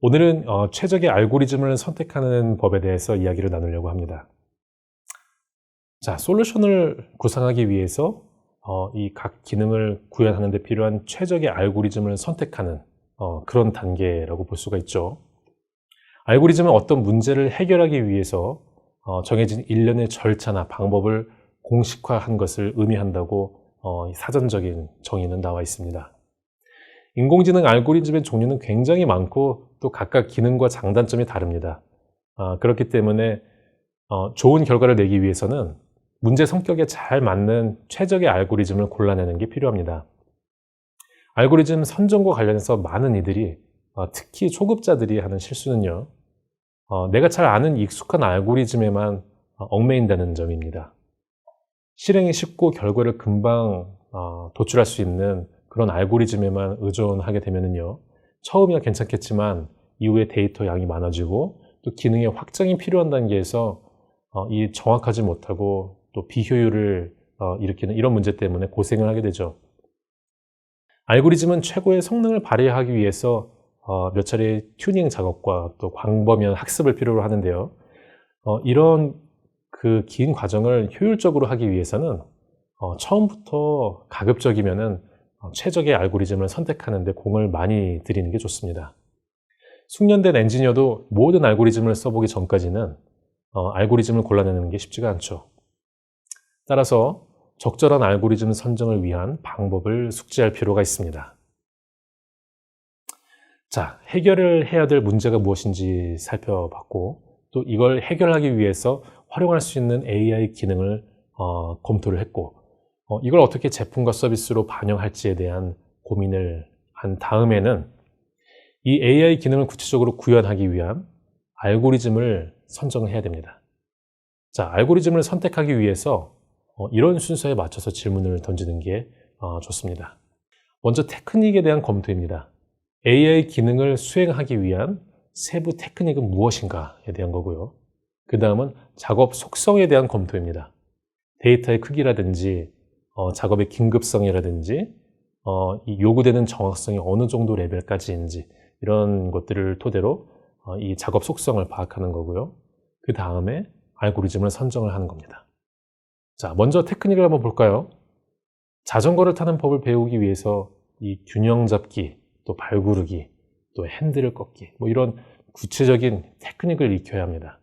오늘은 최적의 알고리즘을 선택하는 법에 대해서 이야기를 나누려고 합니다. 자, 솔루션을 구상하기 위해서 이 각 기능을 구현하는 데 필요한 최적의 알고리즘을 선택하는 그런 단계라고 볼 수가 있죠. 알고리즘은 어떤 문제를 해결하기 위해서 정해진 일련의 절차나 방법을 공식화한 것을 의미한다고 사전적인 정의는 나와 있습니다. 인공지능 알고리즘의 종류는 굉장히 많고 또 각각 기능과 장단점이 다릅니다. 그렇기 때문에 좋은 결과를 내기 위해서는 문제 성격에 잘 맞는 최적의 알고리즘을 골라내는 게 필요합니다. 알고리즘 선정과 관련해서 많은 이들이 특히 초급자들이 하는 실수는요, 내가 잘 아는 익숙한 알고리즘에만 얽매인다는 점입니다. 실행이 쉽고 결과를 금방 도출할 수 있는 그런 알고리즘에만 의존하게 되면요, 처음이야 괜찮겠지만 이후에 데이터 양이 많아지고 또 기능의 확장이 필요한 단계에서 이 정확하지 못하고 또 비효율을 일으키는 이런 문제 때문에 고생을 하게 되죠. 알고리즘은 최고의 성능을 발휘하기 위해서 몇 차례 튜닝 작업과 또 광범위한 학습을 필요로 하는데요. 이런 그 긴 과정을 효율적으로 하기 위해서는 처음부터 가급적이면은 최적의 알고리즘을 선택하는 데 공을 많이 들이는 게 좋습니다. 숙련된 엔지니어도 모든 알고리즘을 써보기 전까지는 알고리즘을 골라내는 게 쉽지가 않죠. 따라서 적절한 알고리즘 선정을 위한 방법을 숙지할 필요가 있습니다. 자, 해결을 해야 될 문제가 무엇인지 살펴봤고, 또 이걸 해결하기 위해서 활용할 수 있는 AI 기능을 검토를 했고, 이걸 어떻게 제품과 서비스로 반영할지에 대한 고민을 한 다음에는 이 AI 기능을 구체적으로 구현하기 위한 알고리즘을 선정을 해야 됩니다. 자, 알고리즘을 선택하기 위해서 이런 순서에 맞춰서 질문을 던지는 게 좋습니다. 먼저 테크닉에 대한 검토입니다. AI 기능을 수행하기 위한 세부 테크닉은 무엇인가에 대한 거고요. 그 다음은 작업 속성에 대한 검토입니다. 데이터의 크기라든지 작업의 긴급성이라든지 이 요구되는 정확성이 어느 정도 레벨까지인지 이런 것들을 토대로 이 작업 속성을 파악하는 거고요. 그 다음에 알고리즘을 선정을 하는 겁니다. 자, 먼저 테크닉을 한번 볼까요? 자전거를 타는 법을 배우기 위해서 이 균형 잡기, 또 발구르기, 또 핸들을 꺾기, 뭐 이런 구체적인 테크닉을 익혀야 합니다.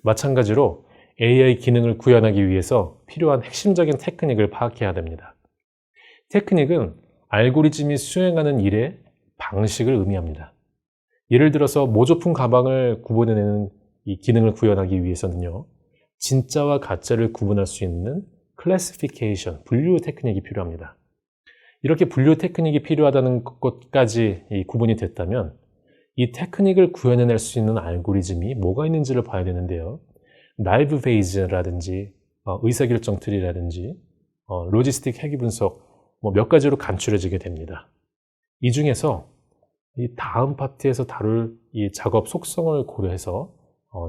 마찬가지로 AI 기능을 구현하기 위해서 필요한 핵심적인 테크닉을 파악해야 됩니다. 테크닉은 알고리즘이 수행하는 일의 방식을 의미합니다. 예를 들어서 모조품 가방을 구분해내는 이 기능을 구현하기 위해서는요, 진짜와 가짜를 구분할 수 있는 클래시피케이션, 분류 테크닉이 필요합니다. 이렇게 분류 테크닉이 필요하다는 것까지 구분이 됐다면 이 테크닉을 구현해낼 수 있는 알고리즘이 뭐가 있는지를 봐야 되는데요. 나이브 베이즈라든지 의사결정 트리라든지 로지스틱 회귀 분석 뭐 몇 가지로 간추려지게 됩니다. 이 중에서 이 다음 파트에서 다룰 이 작업 속성을 고려해서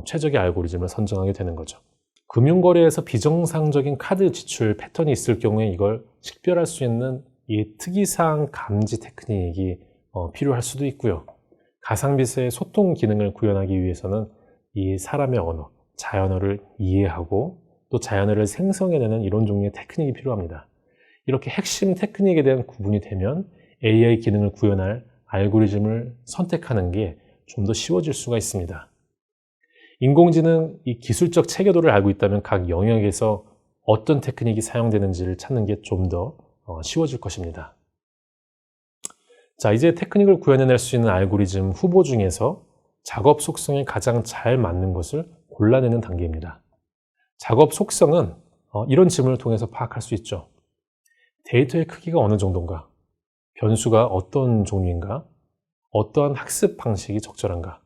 최적의 알고리즘을 선정하게 되는 거죠. 금융거래에서 비정상적인 카드 지출 패턴이 있을 경우에 이걸 식별할 수 있는 이 특이사항 감지 테크닉이 필요할 수도 있고요. 가상비서의 소통 기능을 구현하기 위해서는 이 사람의 언어, 자연어를 이해하고 또 자연어를 생성해내는 이런 종류의 테크닉이 필요합니다. 이렇게 핵심 테크닉에 대한 구분이 되면 AI 기능을 구현할 알고리즘을 선택하는 게 좀 더 쉬워질 수가 있습니다. 인공지능 이 기술적 체계도를 알고 있다면 각 영역에서 어떤 테크닉이 사용되는지를 찾는 게 좀 더 쉬워질 것입니다. 자, 이제 테크닉을 구현해낼 수 있는 알고리즘 후보 중에서 작업 속성에 가장 잘 맞는 것을 골라내는 단계입니다. 작업 속성은 이런 질문을 통해서 파악할 수 있죠. 데이터의 크기가 어느 정도인가? 변수가 어떤 종류인가? 어떠한 학습 방식이 적절한가?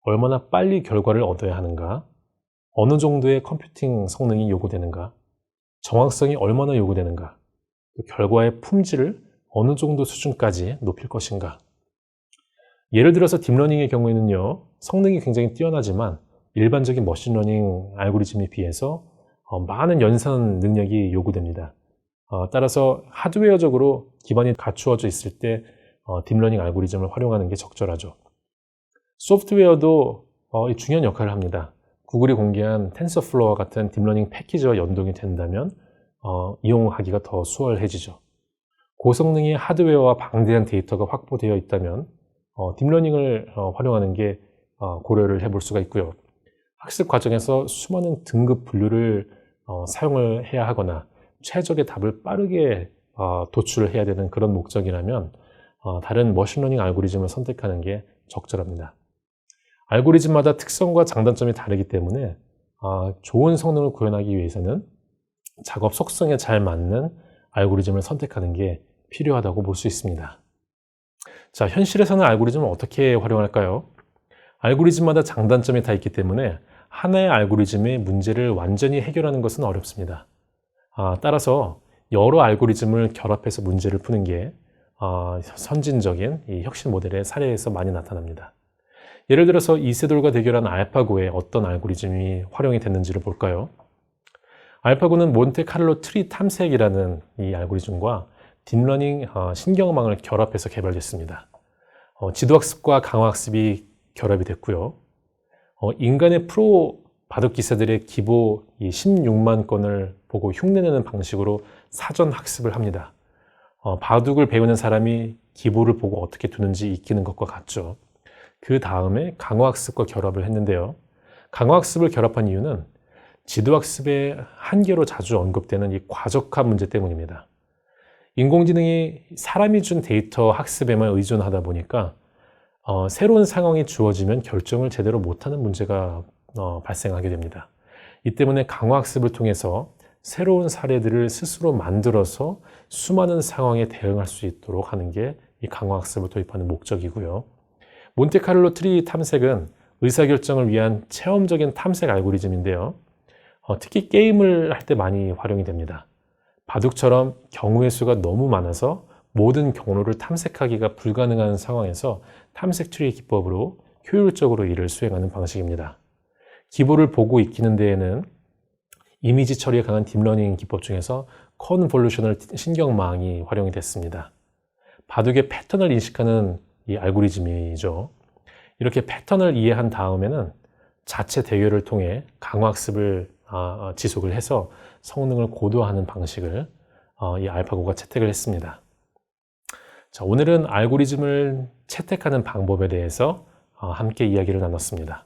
얼마나 빨리 결과를 얻어야 하는가? 어느 정도의 컴퓨팅 성능이 요구되는가? 정확성이 얼마나 요구되는가? 결과의 품질을 어느 정도 수준까지 높일 것인가? 예를 들어서 딥러닝의 경우에는요, 성능이 굉장히 뛰어나지만 일반적인 머신러닝 알고리즘에 비해서 많은 연산 능력이 요구됩니다. 따라서 하드웨어적으로 기반이 갖추어져 있을 때 딥러닝 알고리즘을 활용하는 게 적절하죠. 소프트웨어도 중요한 역할을 합니다. 구글이 공개한 텐서플로우와 같은 딥러닝 패키지와 연동이 된다면 이용하기가 더 수월해지죠. 고성능의 하드웨어와 방대한 데이터가 확보되어 있다면 딥러닝을 활용하는 게 고려를 해볼 수가 있고요. 학습 과정에서 수많은 등급 분류를 사용을 해야 하거나 최적의 답을 빠르게 도출을 해야 되는 그런 목적이라면 다른 머신러닝 알고리즘을 선택하는 게 적절합니다. 알고리즘마다 특성과 장단점이 다르기 때문에 좋은 성능을 구현하기 위해서는 작업 속성에 잘 맞는 알고리즘을 선택하는 게 필요하다고 볼 수 있습니다. 자, 현실에서는 알고리즘을 어떻게 활용할까요? 알고리즘마다 장단점이 다 있기 때문에 하나의 알고리즘의 문제를 완전히 해결하는 것은 어렵습니다. 따라서 여러 알고리즘을 결합해서 문제를 푸는 게 선진적인 이 혁신 모델의 사례에서 많이 나타납니다. 예를 들어서 이세돌과 대결한 알파고에 어떤 알고리즘이 활용이 됐는지를 볼까요? 알파고는 몬테카를로 트리 탐색이라는 이 알고리즘과 딥러닝 신경망을 결합해서 개발됐습니다. 지도학습과 강화학습이 결합이 됐고요. 인간의 프로 바둑 기사들의 기보 16만 건을 보고 흉내내는 방식으로 사전 학습을 합니다. 바둑을 배우는 사람이 기보를 보고 어떻게 두는지 익히는 것과 같죠. 그 다음에 강화학습과 결합을 했는데요. 강화학습을 결합한 이유는 지도학습의 한계로 자주 언급되는 이 과적화 문제 때문입니다. 인공지능이 사람이 준 데이터 학습에만 의존하다 보니까 새로운 상황이 주어지면 결정을 제대로 못하는 문제가 발생하게 됩니다. 이 때문에 강화학습을 통해서 새로운 사례들을 스스로 만들어서 수많은 상황에 대응할 수 있도록 하는 게 이 강화학습을 도입하는 목적이고요. 몬테카를로 트리 탐색은 의사결정을 위한 체험적인 탐색 알고리즘인데요. 특히 게임을 할 때 많이 활용이 됩니다. 바둑처럼 경우의 수가 너무 많아서 모든 경로를 탐색하기가 불가능한 상황에서 탐색 트리 기법으로 효율적으로 일을 수행하는 방식입니다. 기보를 보고 익히는 데에는 이미지 처리에 강한 딥러닝 기법 중에서 컨볼루셔널 신경망이 활용이 됐습니다. 바둑의 패턴을 인식하는 이 알고리즘이죠. 이렇게 패턴을 이해한 다음에는 자체 대결을 통해 강화학습을 지속을 해서 성능을 고도화하는 방식을 이 알파고가 채택을 했습니다. 자, 오늘은 알고리즘을 채택하는 방법에 대해서 함께 이야기를 나눴습니다.